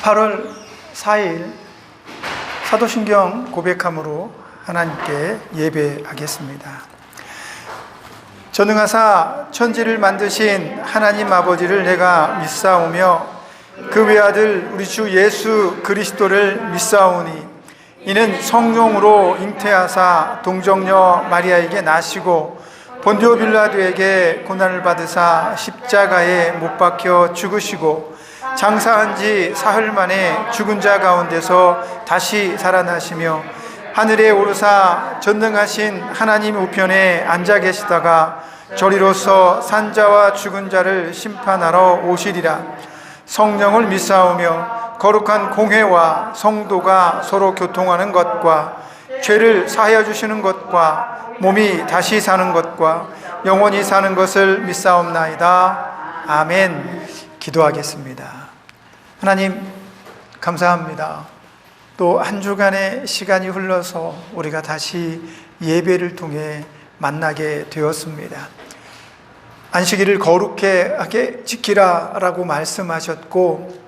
8월 4일 사도신경 고백함으로 하나님께 예배하겠습니다. 전능하사 천지를 만드신 하나님 아버지를 내가 믿사오며 그 외아들 우리 주 예수 그리스도를 믿사오니 이는 성령으로 잉태하사 동정녀 마리아에게 나시고 본디오 빌라도에게 고난을 받으사 십자가에 못 박혀 죽으시고 장사한 지 사흘 만에 죽은 자 가운데서 다시 살아나시며 하늘에 오르사 전능하신 하나님 우편에 앉아 계시다가 저리로서 산자와 죽은 자를 심판하러 오시리라. 성령을 믿사오며 거룩한 공회와 성도가 서로 교통하는 것과 죄를 사하여 주시는 것과 몸이 다시 사는 것과 영원히 사는 것을 믿사옵나이다. 아멘. 기도하겠습니다. 하나님 감사합니다. 또 한 주간의 시간이 흘러서 우리가 다시 예배를 통해 만나게 되었습니다. 안식일을 거룩하게 지키라 라고 말씀하셨고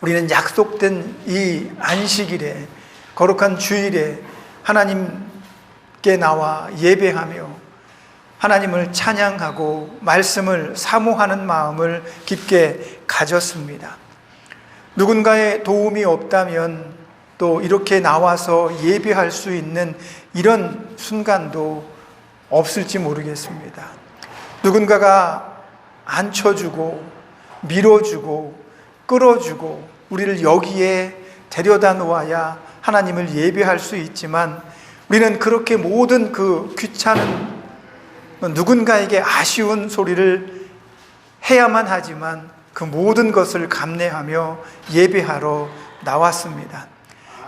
우리는 약속된 이 안식일에 거룩한 주일에 하나님께 나와 예배하며 하나님을 찬양하고 말씀을 사모하는 마음을 깊게 가졌습니다. 누군가의 도움이 없다면 또 이렇게 나와서 예배할 수 있는 이런 순간도 없을지 모르겠습니다. 누군가가 앉혀주고 밀어주고 끌어주고 우리를 여기에 데려다 놓아야 하나님을 예배할 수 있지만 우리는 그렇게 모든 그 귀찮은 누군가에게 아쉬운 소리를 해야만 하지만 그 모든 것을 감내하며 예배하러 나왔습니다.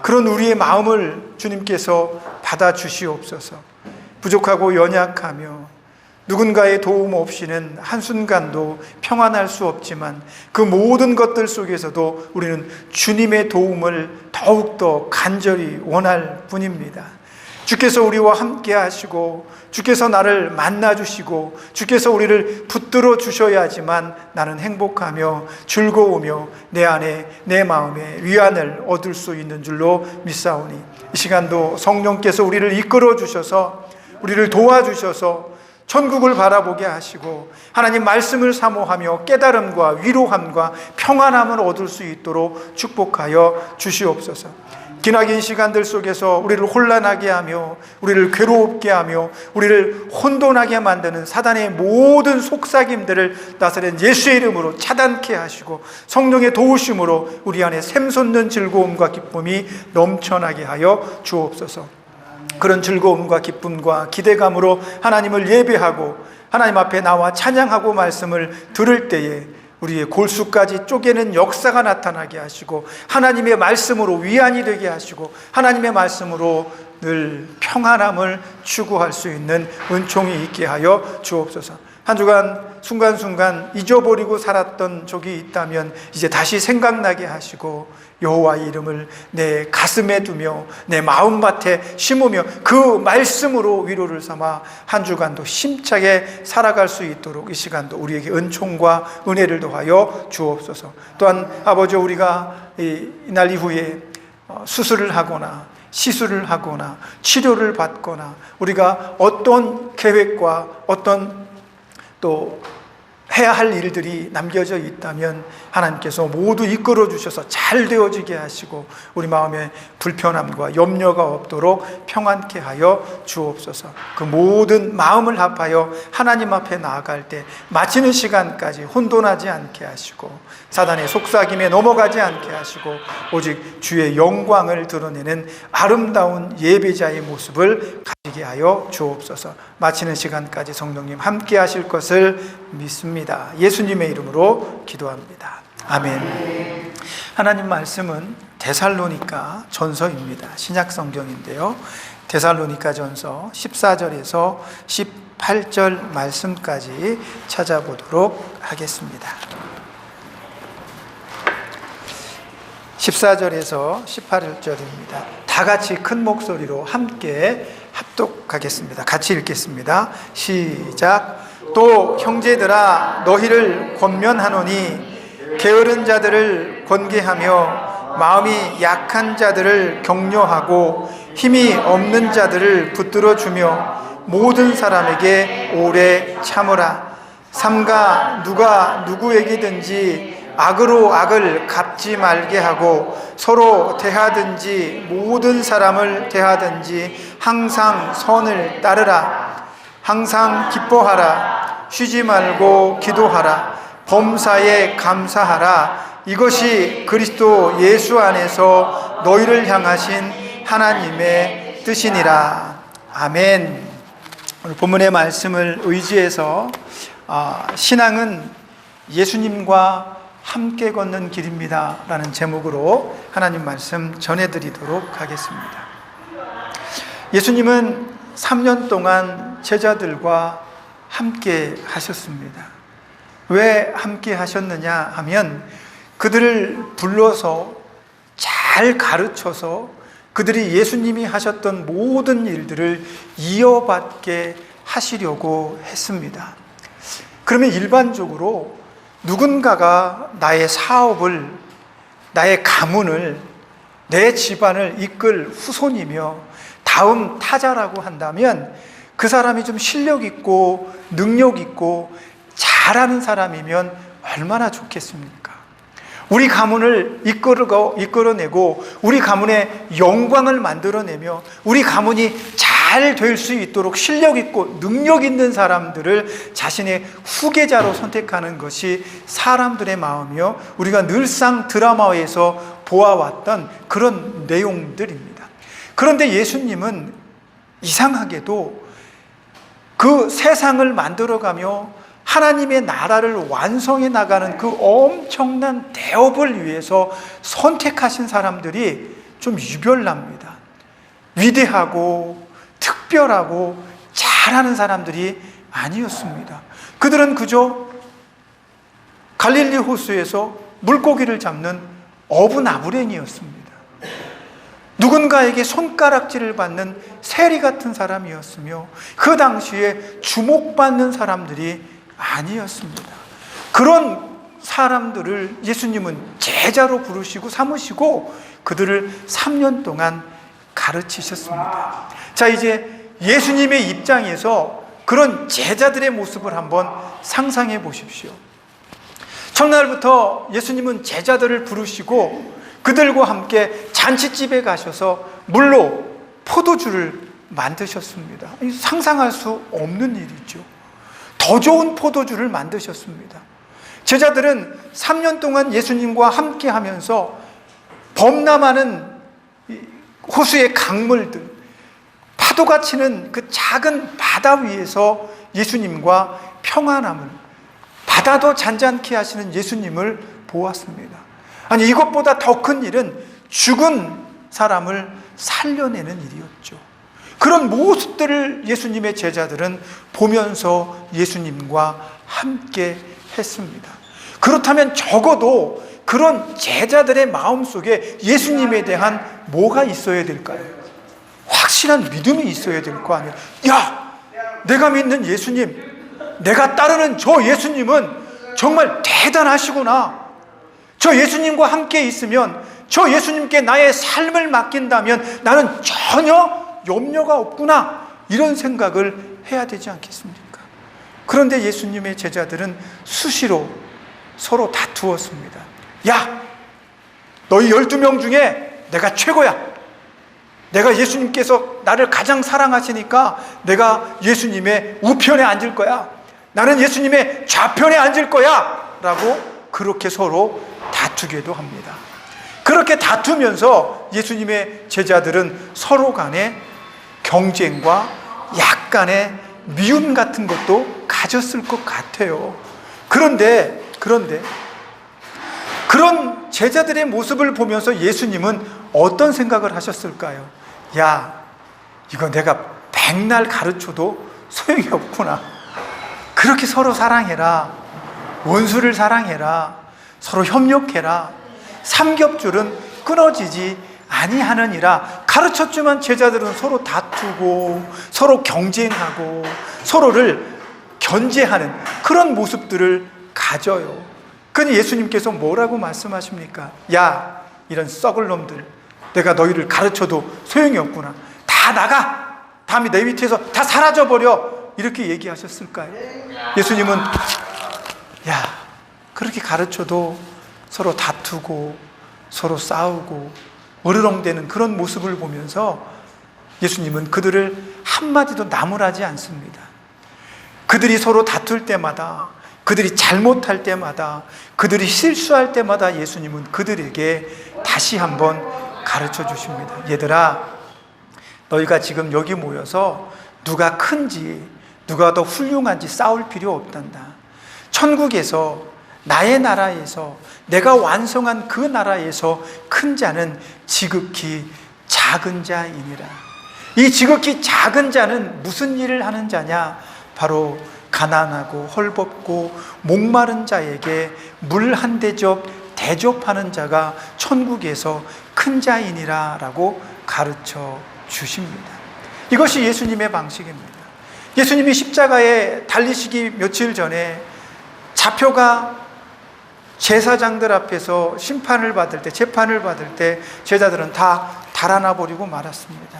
그런 우리의 마음을 주님께서 받아주시옵소서. 부족하고 연약하며 누군가의 도움 없이는 한순간도 평안할 수 없지만 그 모든 것들 속에서도 우리는 주님의 도움을 더욱더 간절히 원할 뿐입니다. 주께서 우리와 함께 하시고 주께서 나를 만나주시고 주께서 우리를 붙들어 주셔야지만 나는 행복하며 즐거우며 내 안에 내 마음에 위안을 얻을 수 있는 줄로 믿사오니 이 시간도 성령께서 우리를 이끌어 주셔서 우리를 도와주셔서 천국을 바라보게 하시고 하나님 말씀을 사모하며 깨달음과 위로함과 평안함을 얻을 수 있도록 축복하여 주시옵소서. 기나긴 시간들 속에서 우리를 혼란하게 하며 우리를 괴롭게 하며 우리를 혼돈하게 만드는 사단의 모든 속삭임들을 나사렛 예수의 이름으로 차단케 하시고 성령의 도우심으로 우리 안에 샘솟는 즐거움과 기쁨이 넘쳐나게 하여 주옵소서. 그런 즐거움과 기쁨과 기대감으로 하나님을 예배하고 하나님 앞에 나와 찬양하고 말씀을 들을 때에 우리의 골수까지 쪼개는 역사가 나타나게 하시고 하나님의 말씀으로 위안이 되게 하시고 하나님의 말씀으로 늘 평안함을 추구할 수 있는 은총이 있게 하여 주옵소서. 한 주간 순간순간 잊어버리고 살았던 적이 있다면 이제 다시 생각나게 하시고 여호와의 이름을 내 가슴에 두며 내 마음밭에 심으며 그 말씀으로 위로를 삼아 한 주간도 힘차게 살아갈 수 있도록 이 시간도 우리에게 은총과 은혜를 더하여 주옵소서. 또한 아버지 우리가 이날 이후에 수술을 하거나 시술을 하거나 치료를 받거나 우리가 어떤 계획과 어떤 또 해야 할 일들이 남겨져 있다면 하나님께서 모두 이끌어 주셔서 잘 되어지게 하시고 우리 마음에 불편함과 염려가 없도록 평안케 하여 주옵소서. 그 모든 마음을 합하여 하나님 앞에 나아갈 때 마치는 시간까지 혼돈하지 않게 하시고 사단의 속삭임에 넘어가지 않게 하시고 오직 주의 영광을 드러내는 아름다운 예배자의 모습을 가지게 하여 주옵소서. 마치는 시간까지 성령님 함께 하실 것을 믿습니다. 예수님의 이름으로 기도합니다. 아멘. 하나님 말씀은 데살로니가 전서입니다. 신약 성경인데요. 데살로니가 전서 14절에서 18절 말씀까지 찾아보도록 하겠습니다. 14절에서 18절입니다. 다 같이 큰 목소리로 함께 합독하겠습니다. 같이 읽겠습니다. 시작. 또 형제들아 너희를 권면하노니 게으른 자들을 권계하며 마음이 약한 자들을 격려하고 힘이 없는 자들을 붙들어 주며 모든 사람에게 오래 참으라. 삼가 누가 누구에게든지 악으로 악을 갚지 말게 하고 서로 대하든지 모든 사람을 대하든지 항상 선을 따르라. 항상 기뻐하라. 쉬지 말고 기도하라. 범사에 감사하라. 이것이 그리스도 예수 안에서 너희를 향하신 하나님의 뜻이니라. 아멘. 오늘 본문의 말씀을 의지해서 신앙은 예수님과 함께 걷는 길입니다 라는 제목으로 하나님 말씀 전해드리도록 하겠습니다. 예수님은 3년 동안 제자들과 함께 하셨습니다. 왜 함께 하셨느냐 하면 그들을 불러서 잘 가르쳐서 그들이 예수님이 하셨던 모든 일들을 이어받게 하시려고 했습니다. 그러면 일반적으로 누군가가 나의 사업을, 나의 가문을, 내 집안을 이끌 후손이며 다음 타자라고 한다면 그 사람이 좀 실력 있고 능력 있고 잘하는 사람이면 얼마나 좋겠습니까? 우리 가문을 이끌어내고 우리 가문의 영광을 만들어내며 우리 가문이 잘 될 수 있도록 실력 있고 능력 있는 사람들을 자신의 후계자로 선택하는 것이 사람들의 마음이요, 우리가 늘상 드라마에서 보아왔던 그런 내용들입니다. 그런데 예수님은 이상하게도 그 세상을 만들어가며 하나님의 나라를 완성해 나가는 그 엄청난 대업을 위해서 선택하신 사람들이 좀 유별납니다. 위대하고 특별하고 잘하는 사람들이 아니었습니다. 그들은 그저 갈릴리 호수에서 물고기를 잡는 어부나부랭이였습니다. 누군가에게 손가락질을 받는 세리 같은 사람이었으며 그 당시에 주목받는 사람들이 아니었습니다. 그런 사람들을 예수님은 제자로 부르시고 삼으시고 그들을 3년 동안 가르치셨습니다. 자, 이제 예수님의 입장에서 그런 제자들의 모습을 한번 상상해 보십시오. 첫날부터 예수님은 제자들을 부르시고 그들과 함께 잔치집에 가셔서 물로 포도주를 만드셨습니다. 상상할 수 없는 일이죠. 더 좋은 포도주를 만드셨습니다. 제자들은 3년 동안 예수님과 함께 하면서 범람하는 호수의 강물들, 파도가 치는 그 작은 바다 위에서 예수님과 평안함을, 바다도 잔잔케 하시는 예수님을 보았습니다. 아니, 이것보다 더 큰 일은 죽은 사람을 살려내는 일이었죠. 그런 모습들을 예수님의 제자들은 보면서 예수님과 함께 했습니다. 그렇다면 적어도 그런 제자들의 마음속에 예수님에 대한 뭐가 있어야 될까요? 확실한 믿음이 있어야 될 거 아니에요. 야, 내가 믿는 예수님, 내가 따르는 저 예수님은 정말 대단하시구나. 저 예수님과 함께 있으면, 저 예수님께 나의 삶을 맡긴다면 나는 전혀 염려가 없구나, 이런 생각을 해야 되지 않겠습니까? 그런데 예수님의 제자들은 수시로 서로 다투었습니다. 야, 너희 12명 중에 내가 최고야. 내가 예수님께서 나를 가장 사랑하시니까 내가 예수님의 우편에 앉을 거야. 나는 예수님의 좌편에 앉을 거야. 라고 그렇게 서로 다투기도 합니다. 그렇게 다투면서 예수님의 제자들은 서로 간에 경쟁과 약간의 미움 같은 것도 가졌을 것 같아요. 그런데 그런 제자들의 모습을 보면서 예수님은 어떤 생각을 하셨을까요? 야, 이거 내가 백날 가르쳐도 소용이 없구나. 그렇게 서로 사랑해라. 원수를 사랑해라. 서로 협력해라. 삼겹줄은 끊어지지 아니하느니라. 가르쳤지만 제자들은 서로 다투고 서로 경쟁하고 서로를 견제하는 그런 모습들을 가져요. 그러니 예수님께서 뭐라고 말씀하십니까? 야, 이런 썩을 놈들, 내가 너희를 가르쳐도 소용이 없구나. 다 나가. 다음에 내 밑에서 다 사라져버려. 이렇게 얘기하셨을까요? 예수님은 야, 그렇게 가르쳐도 서로 다투고 서로 싸우고 으르렁대는 그런 모습을 보면서 예수님은 그들을 한마디도 나무라지 않습니다. 그들이 서로 다툴 때마다, 그들이 잘못할 때마다, 그들이 실수할 때마다 예수님은 그들에게 다시 한번 가르쳐 주십니다. 얘들아, 너희가 지금 여기 모여서 누가 큰지, 누가 더 훌륭한지 싸울 필요 없단다. 천국에서, 나의 나라에서, 내가 완성한 그 나라에서 큰 자는 지극히 작은 자이니라. 이 지극히 작은 자는 무슨 일을 하는 자냐? 바로 가난하고 헐벗고 목마른 자에게 물 한 대접 대접하는 자가 천국에서 큰 자이니라 라고 가르쳐 주십니다. 이것이 예수님의 방식입니다. 예수님이 십자가에 달리시기 며칠 전에 잡혀가 제사장들 앞에서 심판을 받을 때, 재판을 받을 때 제자들은 다 달아나 버리고 말았습니다.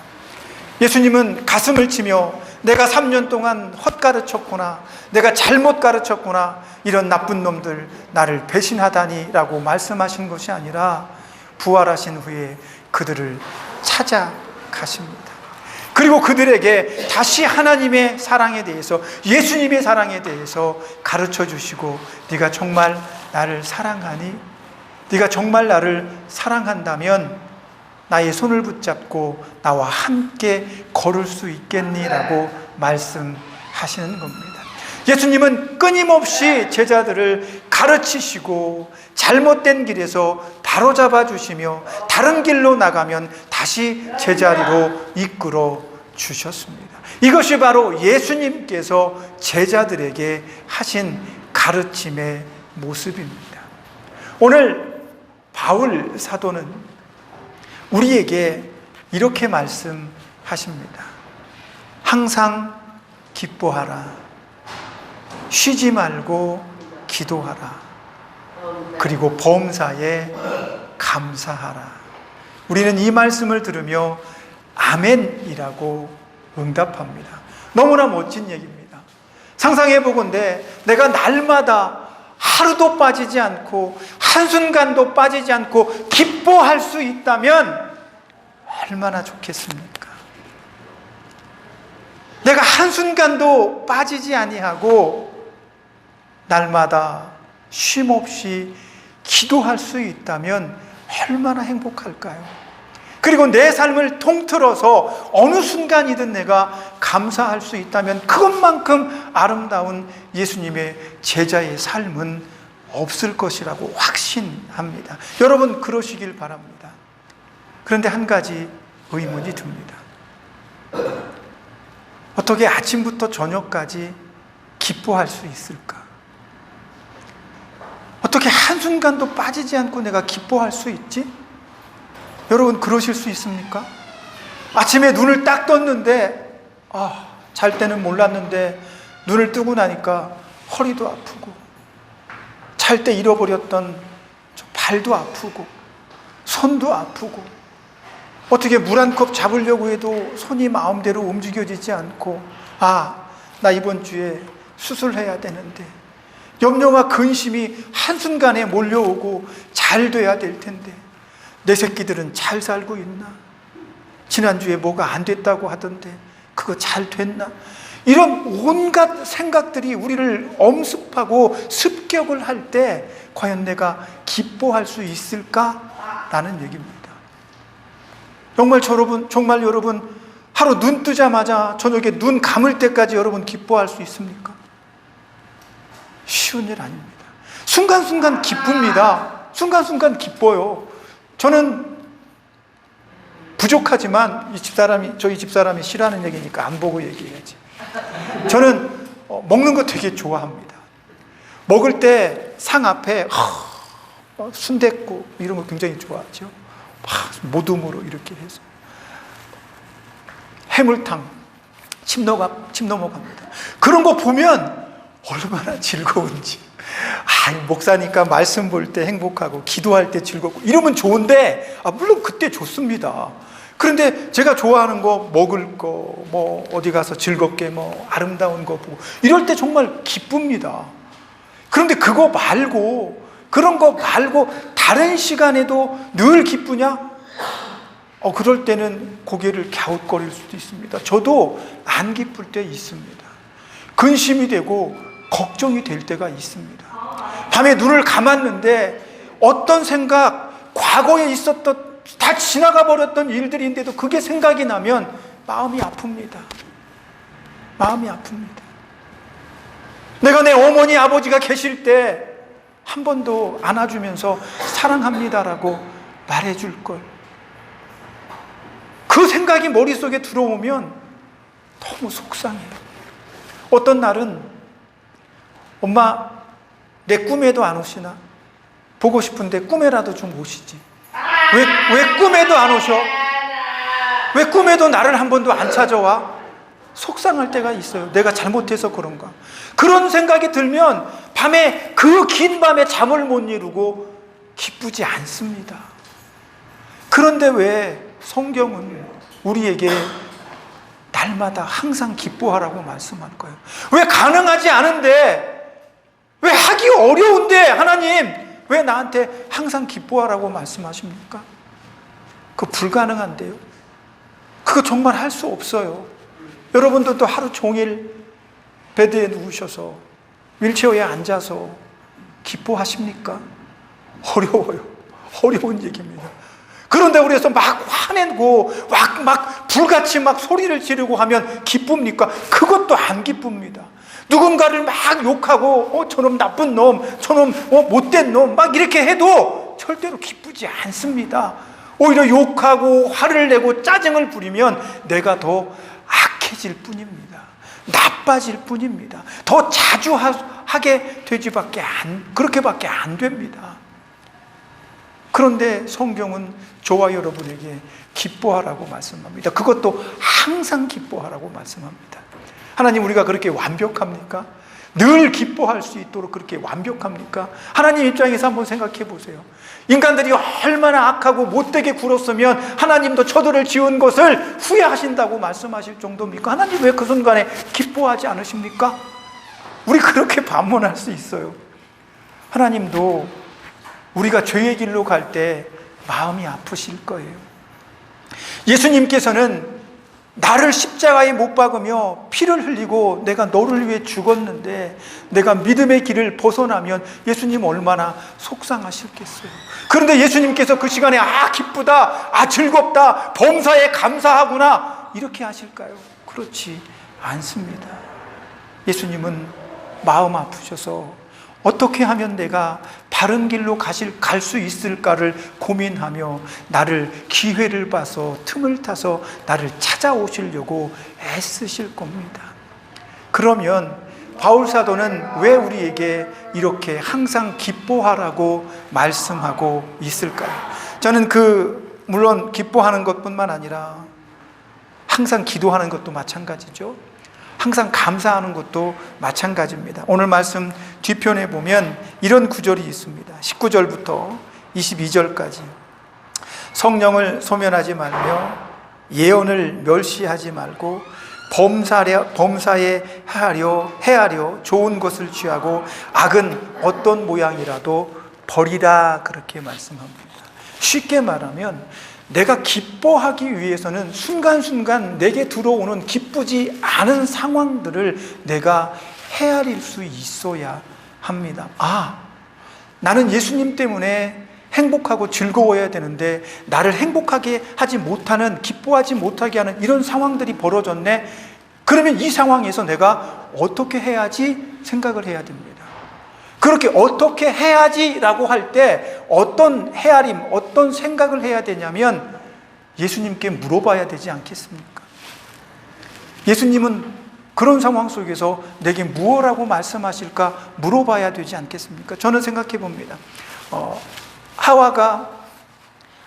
예수님은 가슴을 치며 내가 3년 동안 헛가르쳤구나, 내가 잘못 가르쳤구나, 이런 나쁜 놈들 나를 배신하다니 라고 말씀하신 것이 아니라 부활하신 후에 그들을 찾아가십니다. 그리고 그들에게 다시 하나님의 사랑에 대해서, 예수님의 사랑에 대해서 가르쳐 주시고, 네가 정말 나를 사랑하니? 네가 정말 나를 사랑한다면 나의 손을 붙잡고 나와 함께 걸을 수 있겠니? 라고 말씀하시는 겁니다. 예수님은 끊임없이 제자들을 가르치시고 잘못된 길에서 바로잡아 주시며 다른 길로 나가면 다시 제자리로 이끌어 주셨습니다. 이것이 바로 예수님께서 제자들에게 하신 가르침의 모습입니다. 오늘 바울 사도는 우리에게 이렇게 말씀하십니다. 항상 기뻐하라. 쉬지 말고 기도하라. 그리고 범사에 감사하라. 우리는 이 말씀을 들으며 아멘이라고 응답합니다. 너무나 멋진 얘기입니다. 상상해 보건대 내가 날마다 하루도 빠지지 않고 한순간도 빠지지 않고 기뻐할 수 있다면 얼마나 좋겠습니까? 내가 한순간도 빠지지 아니하고 날마다 쉼없이 기도할 수 있다면 얼마나 행복할까요? 그리고 내 삶을 통틀어서 어느 순간이든 내가 감사할 수 있다면 그것만큼 아름다운 예수님의 제자의 삶은 없을 것이라고 확신합니다. 여러분 그러시길 바랍니다. 그런데 한 가지 의문이 듭니다. 어떻게 아침부터 저녁까지 기뻐할 수 있을까? 어떻게 한순간도 빠지지 않고 내가 기뻐할 수 있지? 여러분 그러실 수 있습니까? 아침에 눈을 딱 떴는데 잘 때는 몰랐는데 눈을 뜨고 나니까 허리도 아프고 잘 때 잃어버렸던 발도 아프고 손도 아프고 어떻게 물 한 컵 잡으려고 해도 손이 마음대로 움직여지지 않고 나 이번 주에 수술해야 되는데 염려와 근심이 한순간에 몰려오고 잘 돼야 될 텐데 내 새끼들은 잘 살고 있나? 지난주에 뭐가 안 됐다고 하던데 그거 잘 됐나? 이런 온갖 생각들이 우리를 엄습하고 습격을 할 때 과연 내가 기뻐할 수 있을까? 라는 얘기입니다. 정말 여러분 하루 눈 뜨자마자 저녁에 눈 감을 때까지 여러분 기뻐할 수 있습니까? 쉬운 일 아닙니다. 순간순간 기쁩니다. 순간순간 기뻐요. 저는 부족하지만 저희 집사람이 싫어하는 얘기니까 안 보고 얘기해야지. 저는 먹는 거 되게 좋아합니다. 먹을 때 상 앞에 순댓국 이런 거 굉장히 좋아하죠. 모둠으로 이렇게 해서 해물탕 침 넘어갑니다. 그런 거 보면 얼마나 즐거운지 목사니까 말씀 볼 때 행복하고 기도할 때 즐겁고 이러면 좋은데, 물론 그때 좋습니다. 그런데 제가 좋아하는 거, 먹을 거, 뭐 어디 가서 즐겁게 뭐 아름다운 거 보고 이럴 때 정말 기쁩니다. 그런데 그거 말고, 그런 거 말고 다른 시간에도 늘 기쁘냐? 그럴 때는 고개를 갸웃거릴 수도 있습니다. 저도 안 기쁠 때 있습니다. 근심이 되고 걱정이 될 때가 있습니다. 밤에 눈을 감았는데 어떤 생각, 과거에 있었던 다 지나가 버렸던 일들인데도 그게 생각이 나면 마음이 아픕니다. 마음이 아픕니다. 내가 내 어머니 아버지가 계실 때 한 번도 안아주면서 사랑합니다라고 말해줄 걸. 그 생각이 머릿속에 들어오면 너무 속상해요. 어떤 날은 엄마 내 꿈에도 안 오시나? 보고 싶은데 꿈에라도 좀 오시지. 왜 꿈에도 안 오셔? 왜 꿈에도 나를 한 번도 안 찾아와? 속상할 때가 있어요. 내가 잘못해서 그런가? 그런 생각이 들면 밤에, 그 긴 밤에 잠을 못 이루고 기쁘지 않습니다. 그런데 왜 성경은 우리에게 날마다 항상 기뻐하라고 말씀할까요? 왜 가능하지 않은데, 왜 하기 어려운데 하나님 왜 나한테 항상 기뻐하라고 말씀하십니까? 그거 불가능한데요. 그거 정말 할 수 없어요. 여러분들도 하루 종일 베드에 누우셔서 휠체어에 앉아서 기뻐하십니까? 어려워요. 어려운 얘기입니다. 그런데 우리에서 막 화내고 막 불같이 막 소리를 지르고 하면 기쁩니까? 그것도 안 기쁩니다. 누군가를 막 욕하고 저놈 나쁜 놈, 저놈 못된 놈 막 이렇게 해도 절대로 기쁘지 않습니다. 오히려 욕하고 화를 내고 짜증을 부리면 내가 더 악해질 뿐입니다. 나빠질 뿐입니다. 더 자주 하게 그렇게밖에 안 됩니다. 그런데 성경은 저와 여러분에게 기뻐하라고 말씀합니다. 그것도 항상 기뻐하라고 말씀합니다. 하나님, 우리가 그렇게 완벽합니까? 늘 기뻐할 수 있도록 그렇게 완벽합니까? 하나님 입장에서 한번 생각해 보세요. 인간들이 얼마나 악하고 못되게 굴었으면 하나님도 저들을 지은 것을 후회하신다고 말씀하실 정도입니까? 하나님 왜 그 순간에 기뻐하지 않으십니까? 우리 그렇게 반문할 수 있어요. 하나님도 우리가 죄의 길로 갈 때 마음이 아프실 거예요. 예수님께서는 나를 십자가에 못 박으며 피를 흘리고 내가 너를 위해 죽었는데 내가 믿음의 길을 벗어나면 예수님 얼마나 속상하셨겠어요. 그런데 예수님께서 그 시간에 기쁘다, 즐겁다, 범사에 감사하구나 이렇게 하실까요? 그렇지 않습니다. 예수님은 마음 아프셔서 어떻게 하면 내가 바른 길로 갈 수 있을까를 고민하며 나를 기회를 봐서 틈을 타서 나를 찾아오시려고 애쓰실 겁니다. 그러면 바울 사도는 왜 우리에게 이렇게 항상 기뻐하라고 말씀하고 있을까요? 저는 물론 기뻐하는 것뿐만 아니라 항상 기도하는 것도 마찬가지죠. 항상 감사하는 것도 마찬가지입니다. 오늘 말씀 뒤편에 보면 이런 구절이 있습니다. 19절부터 22절까지. 성령을 소멸하지 말며 예언을 멸시하지 말고 범사에 헤아려 좋은 것을 취하고 악은 어떤 모양이라도 버리라, 그렇게 말씀합니다. 쉽게 말하면 내가 기뻐하기 위해서는 순간순간 내게 들어오는 기쁘지 않은 상황들을 내가 헤아릴 수 있어야 합니다. 나는 예수님 때문에 행복하고 즐거워야 되는데 나를 행복하게 하지 못하는, 기뻐하지 못하게 하는 이런 상황들이 벌어졌네. 그러면 이 상황에서 내가 어떻게 해야지 생각을 해야 됩니다. 그렇게 어떻게 해야지라고 할 때 어떤 헤아림, 어떤 생각을 해야 되냐면 예수님께 물어봐야 되지 않겠습니까? 예수님은 그런 상황 속에서 내게 무엇이라고 말씀하실까 물어봐야 되지 않겠습니까? 저는 생각해 봅니다. 하와가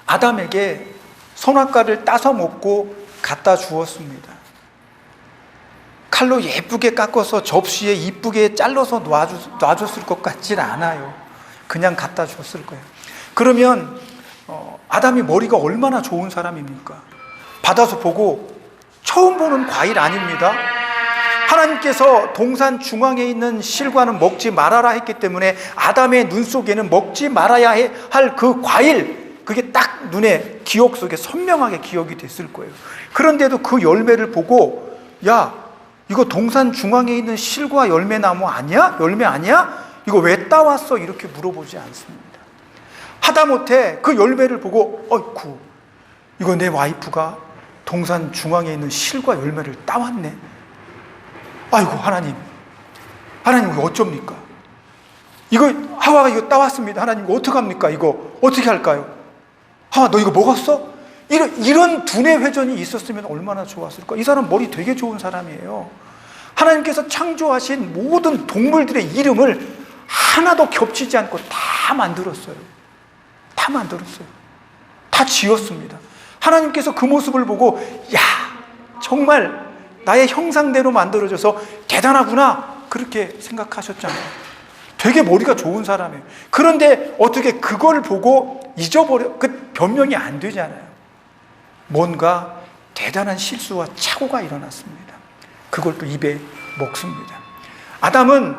아담에게 선악과를 따서 먹고 갖다 주었습니다. 칼로 예쁘게 깎아서 접시에 이쁘게 잘라서 놔줬을 것 같진 않아요. 그냥 갖다 줬을 거예요. 그러면 아담이 머리가 얼마나 좋은 사람입니까? 받아서 보고 처음 보는 과일 아닙니다. 하나님께서 동산 중앙에 있는 실과는 먹지 말아라 했기 때문에 아담의 눈 속에는 먹지 말아야 할 그 과일, 그게 딱 눈에 기억 속에 선명하게 기억이 됐을 거예요. 그런데도 그 열매를 보고, 야, 이거 동산 중앙에 있는 실과 열매 나무 아니야? 열매 아니야? 이거 왜 따왔어? 이렇게 물어보지 않습니다. 하다못해 그 열매를 보고, 어이쿠, 이거 내 와이프가 동산 중앙에 있는 실과 열매를 따왔네. 아이고, 하나님 이거 어쩝니까? 이거 하와가 이거 따왔습니다. 하나님 이거 어떡합니까? 이거 어떻게 할까요? 하와, 너 이거 먹었어? 이런 두뇌 회전이 있었으면 얼마나 좋았을까? 이 사람 머리 되게 좋은 사람이에요. 하나님께서 창조하신 모든 동물들의 이름을 하나도 겹치지 않고 다 만들었어요. 다 지었습니다. 하나님께서 그 모습을 보고, 야, 정말 나의 형상대로 만들어져서 대단하구나, 그렇게 생각하셨잖아요. 되게 머리가 좋은 사람이에요. 그런데 어떻게 그걸 보고 잊어버려? 그 변명이 안 되잖아요. 뭔가 대단한 실수와 착오가 일어났습니다. 그걸 또 입에 먹습니다. 아담은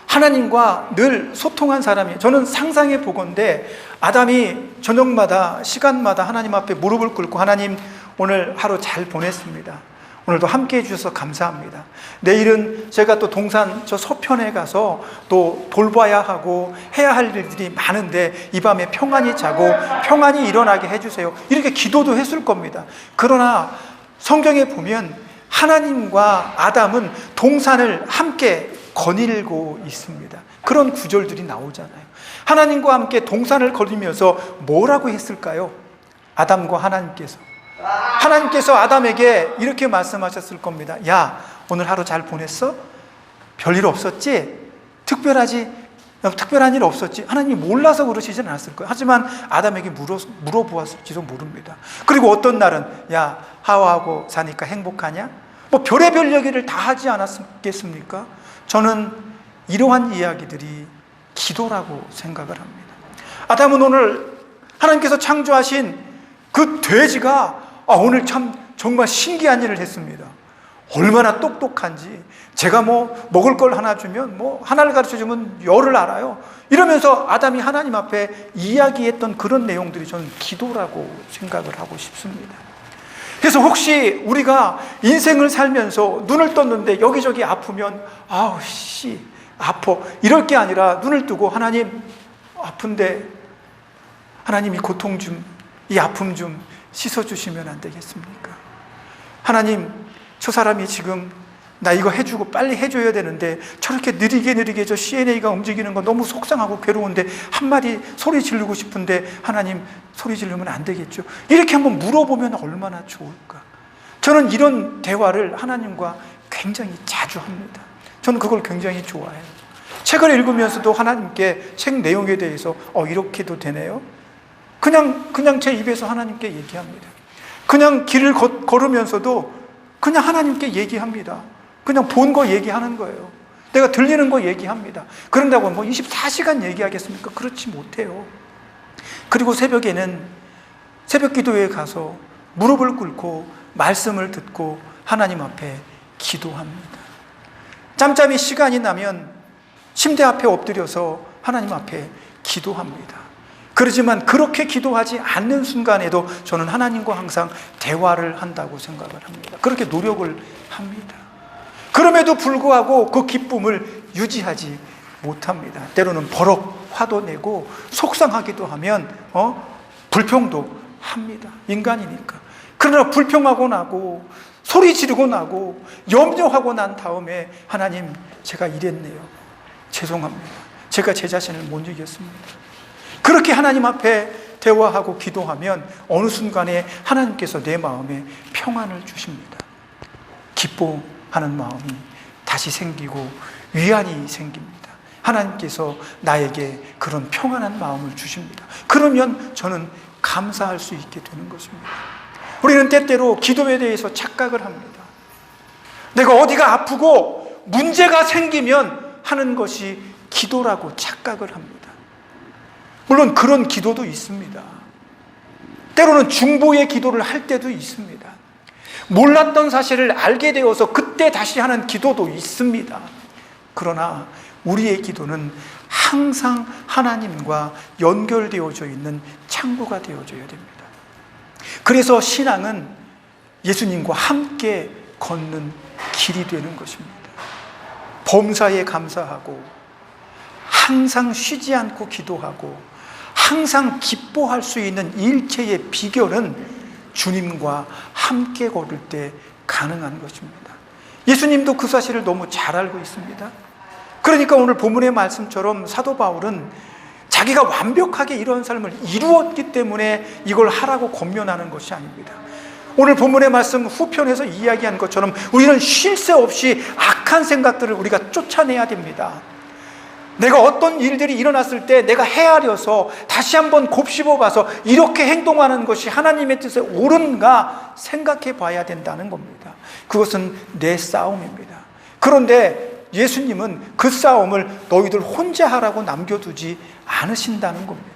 하나님과 늘 소통한 사람이에요. 저는 상상해 보건대 아담이 저녁마다 시간마다 하나님 앞에 무릎을 꿇고, 하나님 오늘 하루 잘 보냈습니다. 오늘도 함께 해주셔서 감사합니다. 내일은 제가 또 동산 저 서편에 가서 또 돌봐야 하고 해야 할 일들이 많은데 이 밤에 평안히 자고 평안히 일어나게 해주세요. 이렇게 기도도 했을 겁니다. 그러나 성경에 보면 하나님과 아담은 동산을 함께 거닐고 있습니다. 그런 구절들이 나오잖아요. 하나님과 함께 동산을 거니면서 뭐라고 했을까요? 아담과 하나님께서 아담에게 이렇게 말씀하셨을 겁니다. 야, 오늘 하루 잘 보냈어? 별일 없었지? 특별한 일 없었지? 하나님이 몰라서 그러시진 않았을 거예요. 하지만 아담에게 물어보았을지도 모릅니다. 그리고 어떤 날은, 야, 하와하고 사니까 행복하냐? 뭐 별의별 얘기를 다 하지 않았겠습니까? 저는 이러한 이야기들이 기도라고 생각을 합니다. 아담은 오늘 하나님께서 창조하신 그 돼지가 오늘 참 정말 신기한 일을 했습니다. 얼마나 똑똑한지, 제가 뭐 먹을 걸 하나 주면 뭐 하나를 가르쳐 주면 열을 알아요. 이러면서 아담이 하나님 앞에 이야기했던 그런 내용들이 저는 기도라고 생각을 하고 싶습니다. 그래서 혹시 우리가 인생을 살면서 눈을 떴는데 여기저기 아프면 아우 씨 아파, 이럴 게 아니라 눈을 뜨고, 하나님 아픈데 하나님 이 고통 좀, 이 아픔 좀 씻어주시면 안 되겠습니까? 하나님, 저 사람이 지금 나 이거 해주고 빨리 해줘야 되는데 저렇게 느리게 저 CNA가 움직이는 거 너무 속상하고 괴로운데 한마디 소리 지르고 싶은데 하나님 소리 지르면 안 되겠죠? 이렇게 한번 물어보면 얼마나 좋을까? 저는 이런 대화를 하나님과 굉장히 자주 합니다. 저는 그걸 굉장히 좋아해요. 책을 읽으면서도 하나님께 책 내용에 대해서 이렇게도 되네요? 그냥 제 입에서 하나님께 얘기합니다. 그냥 길을 걸으면서도 그냥 하나님께 얘기합니다. 그냥 본 거 얘기하는 거예요. 내가 들리는 거 얘기합니다. 그런다고 뭐 24시간 얘기하겠습니까? 그렇지 못해요. 그리고 새벽에는 새벽 기도회에 가서 무릎을 꿇고 말씀을 듣고 하나님 앞에 기도합니다. 짬짬이 시간이 나면 침대 앞에 엎드려서 하나님 앞에 기도합니다. 그렇지만 그렇게 기도하지 않는 순간에도 저는 하나님과 항상 대화를 한다고 생각을 합니다. 그렇게 노력을 합니다. 그럼에도 불구하고 그 기쁨을 유지하지 못합니다. 때로는 버럭 화도 내고 속상하기도 하면 불평도 합니다. 인간이니까. 그러나 불평하고 나고 소리 지르고 나고 염려하고 난 다음에 하나님, 제가 이랬네요. 죄송합니다. 제가 제 자신을 못 이겼습니다. 그렇게 하나님 앞에 대화하고 기도하면 어느 순간에 하나님께서 내 마음에 평안을 주십니다. 기뻐하는 마음이 다시 생기고 위안이 생깁니다. 하나님께서 나에게 그런 평안한 마음을 주십니다. 그러면 저는 감사할 수 있게 되는 것입니다. 우리는 때때로 기도에 대해서 착각을 합니다. 내가 어디가 아프고 문제가 생기면 하는 것이 기도라고 착각을 합니다. 물론 그런 기도도 있습니다. 때로는 중보의 기도를 할 때도 있습니다. 몰랐던 사실을 알게 되어서 그때 다시 하는 기도도 있습니다. 그러나 우리의 기도는 항상 하나님과 연결되어져 있는 창구가 되어져야 됩니다. 그래서 신앙은 예수님과 함께 걷는 길이 되는 것입니다. 범사에 감사하고 항상 쉬지 않고 기도하고 항상 기뻐할 수 있는 일체의 비결은 주님과 함께 걸을 때 가능한 것입니다. 예수님도 그 사실을 너무 잘 알고 있습니다. 그러니까 오늘 본문의 말씀처럼 사도 바울은 자기가 완벽하게 이런 삶을 이루었기 때문에 이걸 하라고 권면하는 것이 아닙니다. 오늘 본문의 말씀 후편에서 이야기한 것처럼 우리는 쉴 새 없이 악한 생각들을 우리가 쫓아내야 됩니다. 내가 어떤 일들이 일어났을 때 내가 헤아려서 다시 한번 곱씹어봐서 이렇게 행동하는 것이 하나님의 뜻에 옳은가 생각해 봐야 된다는 겁니다. 그것은 내 싸움입니다. 그런데 예수님은 그 싸움을 너희들 혼자 하라고 남겨두지 않으신다는 겁니다.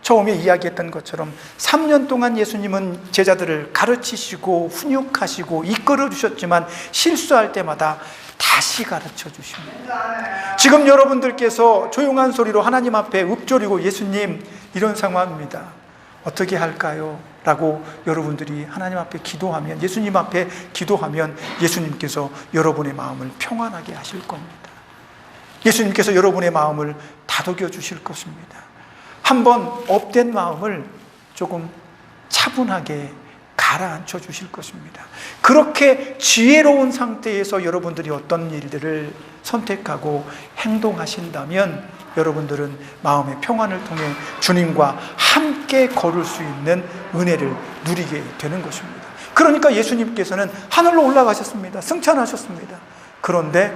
처음에 이야기했던 것처럼 3년 동안 예수님은 제자들을 가르치시고 훈육하시고 이끌어 주셨지만 실수할 때마다 다시 가르쳐 주십니다. 지금 여러분들께서 조용한 소리로 하나님 앞에 읊조리고 예수님 이런 상황입니다. 어떻게 할까요? 라고 여러분들이 하나님 앞에 기도하면, 예수님 앞에 기도하면 예수님께서 여러분의 마음을 평안하게 하실 겁니다. 예수님께서 여러분의 마음을 다독여 주실 것입니다. 한번 업된 마음을 조금 차분하게 가라앉혀 주실 것입니다. 그렇게 지혜로운 상태에서 여러분들이 어떤 일들을 선택하고 행동하신다면 여러분들은 마음의 평안을 통해 주님과 함께 걸을 수 있는 은혜를 누리게 되는 것입니다. 그러니까 예수님께서는 하늘로 올라가셨습니다. 승천하셨습니다. 그런데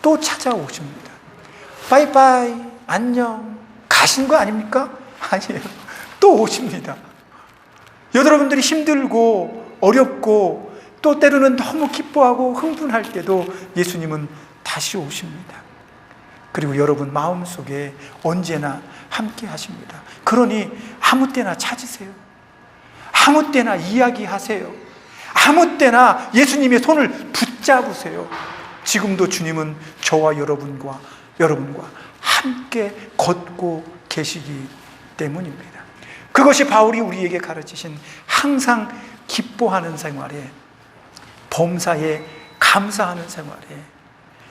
또 찾아오십니다. 바이바이, 안녕, 가신 거 아닙니까? 아니에요. 또 오십니다. 여러분들이 힘들고 어렵고 또 때로는 너무 기뻐하고 흥분할 때도 예수님은 다시 오십니다. 그리고 여러분 마음속에 언제나 함께 하십니다. 그러니 아무 때나 찾으세요. 아무 때나 이야기하세요. 아무 때나 예수님의 손을 붙잡으세요. 지금도 주님은 저와 여러분과 함께 걷고 계시기 때문입니다. 그것이 바울이 우리에게 가르치신 항상 기뻐하는 생활에, 범사에 감사하는 생활에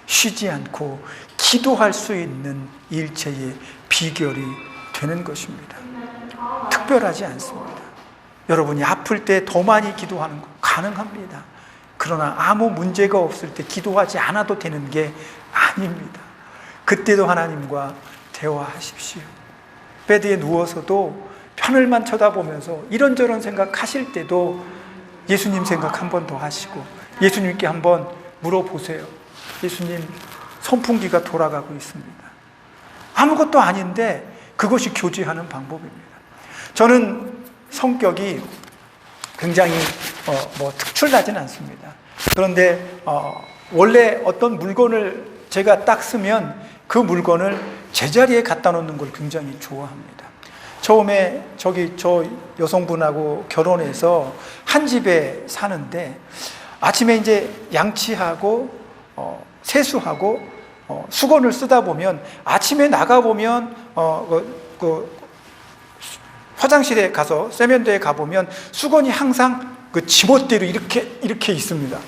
쉬지 않고 기도할 수 있는 일체의 비결이 되는 것입니다. 특별하지 않습니다. 여러분이 아플 때 더 많이 기도하는 거 가능합니다. 그러나 아무 문제가 없을 때 기도하지 않아도 되는 게 아닙니다. 그때도 하나님과 대화하십시오. 베드에 누워서도 하늘만 쳐다보면서 이런저런 생각하실 때도 예수님 생각 한 번 더 하시고 예수님께 한번 물어보세요. 예수님, 선풍기가 돌아가고 있습니다. 아무것도 아닌데 그것이 교제하는 방법입니다. 저는 성격이 굉장히 특출나진 않습니다. 그런데 원래 어떤 물건을 제가 딱 쓰면 그 물건을 제자리에 갖다 놓는 걸 굉장히 좋아합니다. 처음에 저 여성분하고 결혼해서 한 집에 사는데 아침에 이제 양치하고 세수하고 수건을 쓰다 보면 아침에 나가 보면 화장실에 가서 세면대에 가 보면 수건이 항상 그 지멋대로 이렇게 있습니다.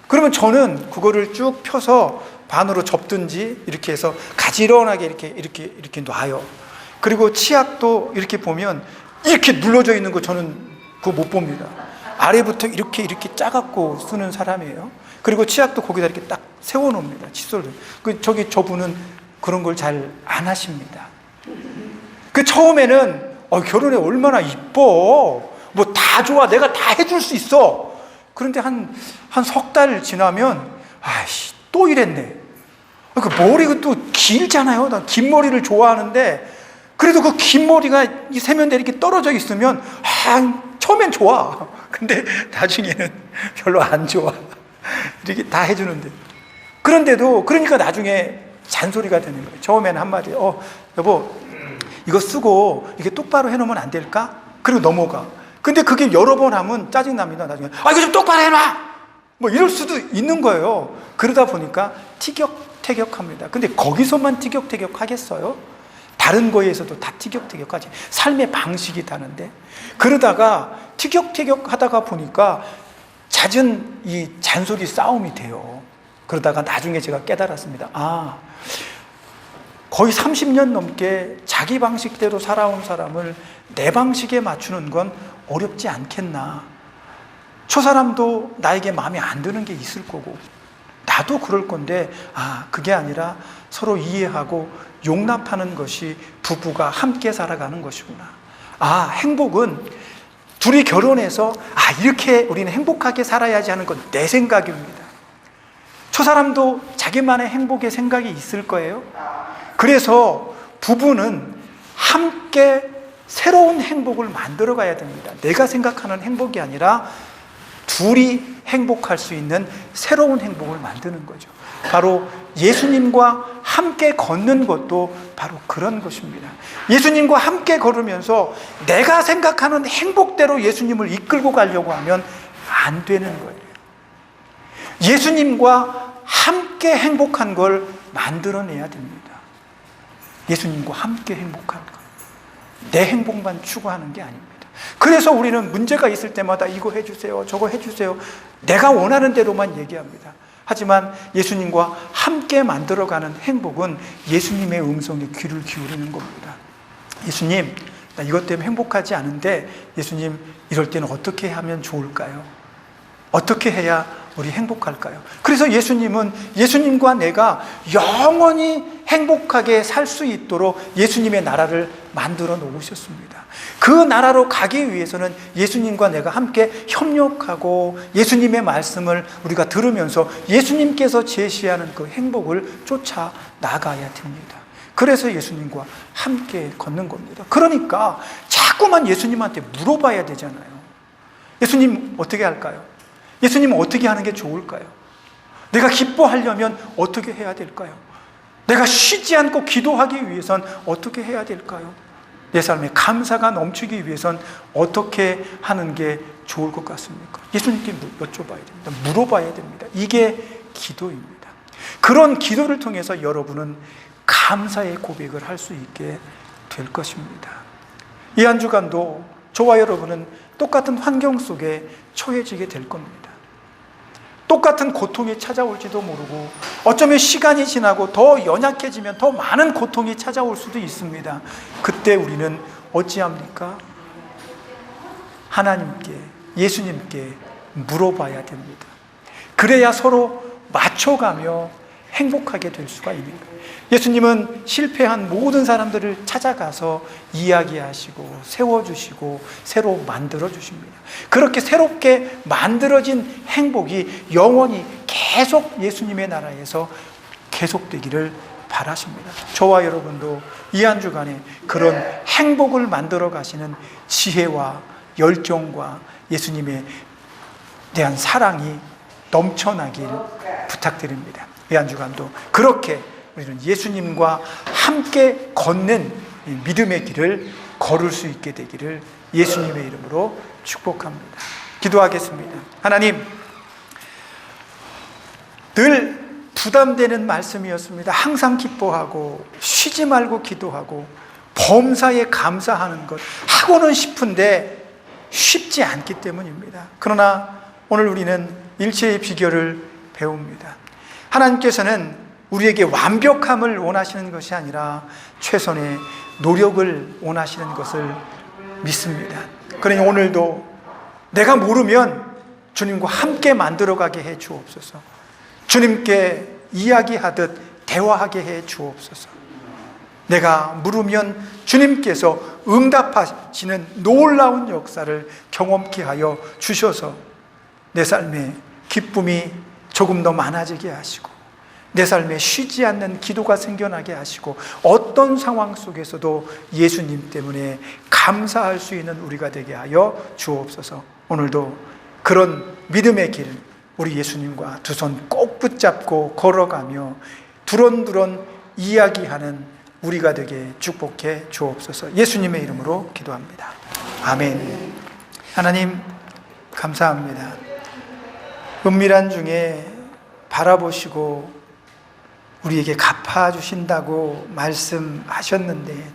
그러면 저는 그거를 쭉 펴서 반으로 접든지 이렇게 해서 가지런하게 이렇게 놔요. 그리고 치약도 이렇게 보면 이렇게 눌러져 있는 거 저는 그거 못 봅니다. 아래부터 이렇게 짜갖고 쓰는 사람이에요. 그리고 치약도 거기다 이렇게 딱 세워놓습니다. 칫솔을. 저분은 그런 걸 잘 안 하십니다. 처음에는 결혼해 얼마나 이뻐. 뭐 다 좋아. 내가 다 해줄 수 있어. 그런데 한 석 달 지나면 아이씨 또 이랬네. 그 머리가 또 길잖아요. 난 긴 머리를 좋아하는데 그래도 그 긴 머리가 이 세면대에 이렇게 떨어져 있으면 처음엔 좋아. 근데 나중에는 별로 안 좋아. 이렇게 다 해주는데. 그런데도 그러니까 나중에 잔소리가 되는 거예요. 처음에는 한마디, 여보 이거 쓰고 이게 똑바로 해놓으면 안 될까? 그리고 넘어가. 근데 그게 여러 번 하면 짜증납니다. 나중에 이거 좀 똑바로 해놔! 뭐 이럴 수도 있는 거예요. 그러다 보니까 티격태격합니다. 근데 거기서만 티격태격 하겠어요? 다른 거에서도 다 티격태격하지. 삶의 방식이 다른데. 그러다가 티격태격 하다가 보니까 잦은 이 잔소리 싸움이 돼요. 그러다가 나중에 제가 깨달았습니다. 거의 30년 넘게 자기 방식대로 살아온 사람을 내 방식에 맞추는 건 어렵지 않겠나. 저 사람도 나에게 마음에 안 드는 게 있을 거고 나도 그럴 건데 그게 아니라 서로 이해하고 용납하는 것이 부부가 함께 살아가는 것이구나. 행복은 둘이 결혼해서 이렇게 우리는 행복하게 살아야지 하는 건 내 생각입니다. 저 사람도 자기만의 행복의 생각이 있을 거예요. 그래서 부부는 함께 새로운 행복을 만들어 가야 됩니다. 내가 생각하는 행복이 아니라 둘이 행복할 수 있는 새로운 행복을 만드는 거죠. 바로 예수님과 함께 걷는 것도 바로 그런 것입니다. 예수님과 함께 걸으면서 내가 생각하는 행복대로 예수님을 이끌고 가려고 하면 안 되는 거예요. 예수님과 함께 행복한 걸 만들어내야 됩니다. 예수님과 함께 행복한 것. 내 행복만 추구하는 게 아닙니다. 그래서 우리는 문제가 있을 때마다 이거 해주세요, 저거 해주세요. 내가 원하는 대로만 얘기합니다. 하지만 예수님과 함께 만들어가는 행복은 예수님의 음성에 귀를 기울이는 겁니다. 예수님, 나 이것 때문에 행복하지 않은데 예수님, 이럴 때는 어떻게 하면 좋을까요? 어떻게 해야 우리 행복할까요? 그래서 예수님은 예수님과 내가 영원히 행복하게 살 수 있도록 예수님의 나라를 만들어 놓으셨습니다. 그 나라로 가기 위해서는 예수님과 내가 함께 협력하고 예수님의 말씀을 우리가 들으면서 예수님께서 제시하는 그 행복을 쫓아 나가야 됩니다. 그래서 예수님과 함께 걷는 겁니다. 그러니까 자꾸만 예수님한테 물어봐야 되잖아요. 예수님 어떻게 할까요? 예수님은 어떻게 하는 게 좋을까요? 내가 기뻐하려면 어떻게 해야 될까요? 내가 쉬지 않고 기도하기 위해선 어떻게 해야 될까요? 내 삶에 감사가 넘치기 위해선 어떻게 하는 게 좋을 것 같습니까? 예수님께 여쭤봐야 됩니다. 물어봐야 됩니다. 이게 기도입니다. 그런 기도를 통해서 여러분은 감사의 고백을 할 수 있게 될 것입니다. 이 한 주간도 저와 여러분은 똑같은 환경 속에 처해지게 될 겁니다. 똑같은 고통이 찾아올지도 모르고 어쩌면 시간이 지나고 더 연약해지면 더 많은 고통이 찾아올 수도 있습니다. 그때 우리는 어찌합니까? 하나님께, 예수님께 물어봐야 됩니다. 그래야 서로 맞춰가며 행복하게 될 수가 있는 거예요. 예수님은 실패한 모든 사람들을 찾아가서 이야기하시고 세워주시고 새로 만들어주십니다. 그렇게 새롭게 만들어진 행복이 영원히 계속 예수님의 나라에서 계속되기를 바라십니다. 저와 여러분도 이 한 주간에 그런 행복을 만들어 가시는 지혜와 열정과 예수님에 대한 사랑이 넘쳐나길 부탁드립니다. 이 한 주간도 그렇게 우리는 예수님과 함께 걷는 믿음의 길을 걸을 수 있게 되기를 예수님의 이름으로 축복합니다. 기도하겠습니다. 하나님, 늘 부담되는 말씀이었습니다. 항상 기뻐하고 쉬지 말고 기도하고 범사에 감사하는 것 하고는 싶은데 쉽지 않기 때문입니다. 그러나 오늘 우리는 일체의 비결을 배웁니다. 하나님께서는 우리에게 완벽함을 원하시는 것이 아니라 최선의 노력을 원하시는 것을 믿습니다. 그러니 오늘도 내가 모르면 주님과 함께 만들어가게 해 주옵소서. 주님께 이야기하듯 대화하게 해 주옵소서. 내가 물으면 주님께서 응답하시는 놀라운 역사를 경험케 하여 주셔서 내 삶에 기쁨이 조금 더 많아지게 하시고 내 삶에 쉬지 않는 기도가 생겨나게 하시고 어떤 상황 속에서도 예수님 때문에 감사할 수 있는 우리가 되게 하여 주옵소서. 오늘도 그런 믿음의 길 우리 예수님과 두 손 꼭 붙잡고 걸어가며 두런두런 이야기하는 우리가 되게 축복해 주옵소서. 예수님의 이름으로 기도합니다. 아멘. 하나님 감사합니다. 은밀한 중에 바라보시고 우리에게 갚아주신다고 말씀하셨는데,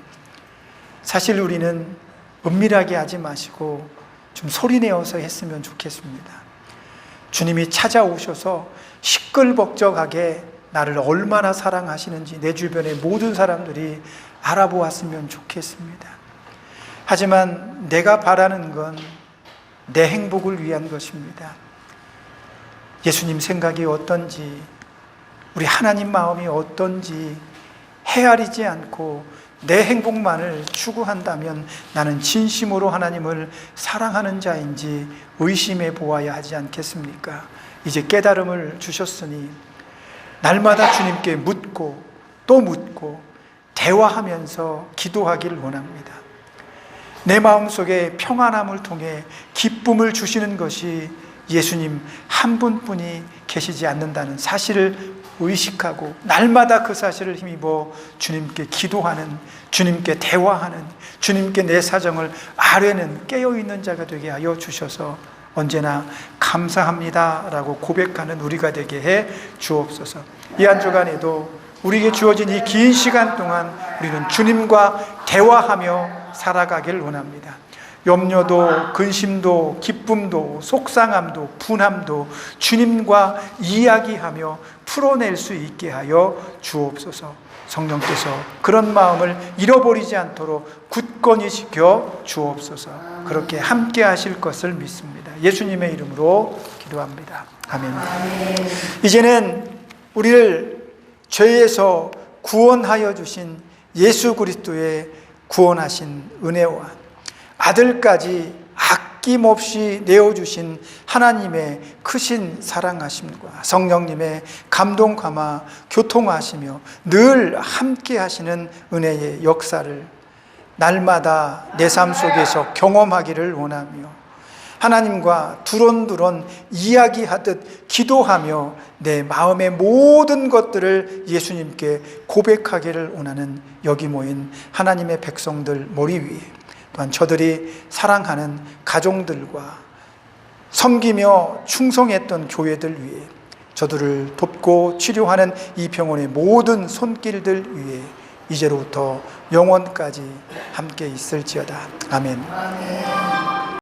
사실 우리는 은밀하게 하지 마시고 좀 소리내어서 했으면 좋겠습니다. 주님이 찾아오셔서 시끌벅적하게 나를 얼마나 사랑하시는지 내 주변의 모든 사람들이 알아보았으면 좋겠습니다. 하지만 내가 바라는 건 내 행복을 위한 것입니다. 예수님 생각이 어떤지, 우리 하나님 마음이 어떤지 헤아리지 않고 내 행복만을 추구한다면 나는 진심으로 하나님을 사랑하는 자인지 의심해 보아야 하지 않겠습니까? 이제 깨달음을 주셨으니 날마다 주님께 묻고 또 묻고 대화하면서 기도하기를 원합니다. 내 마음속에 평안함을 통해 기쁨을 주시는 것이 예수님 한 분뿐이 계시지 않는다는 사실을 의식하고 날마다 그 사실을 힘입어 주님께 기도하는, 주님께 대화하는, 주님께 내 사정을 아뢰는 깨어있는 자가 되게 하여 주셔서 언제나 감사합니다 라고 고백하는 우리가 되게 해 주옵소서. 이 한 주간에도 우리에게 주어진 이 긴 시간 동안 우리는 주님과 대화하며 살아가길 원합니다. 염려도 근심도 기쁨도 속상함도 분함도 주님과 이야기하며 풀어낼 수 있게 하여 주옵소서. 성령께서 그런 마음을 잃어버리지 않도록 굳건히 지켜 주옵소서. 그렇게 함께 하실 것을 믿습니다. 예수님의 이름으로 기도합니다. 아멘. 이제는 우리를 죄에서 구원하여 주신 예수 그리스도의 구원하신 은혜와 아들까지 아낌없이 내어주신 하나님의 크신 사랑하심과 성령님의 감동 감화 교통하시며 늘 함께 하시는 은혜의 역사를 날마다 내 삶 속에서 경험하기를 원하며 하나님과 두런두런 이야기하듯 기도하며 내 마음의 모든 것들을 예수님께 고백하기를 원하는 여기 모인 하나님의 백성들 머리 위에, 또한 저들이 사랑하는 가정들과 섬기며 충성했던 교회들 위에, 저들을 돕고 치료하는 이 병원의 모든 손길들 위에 이제로부터 영원까지 함께 있을지어다. 아멘.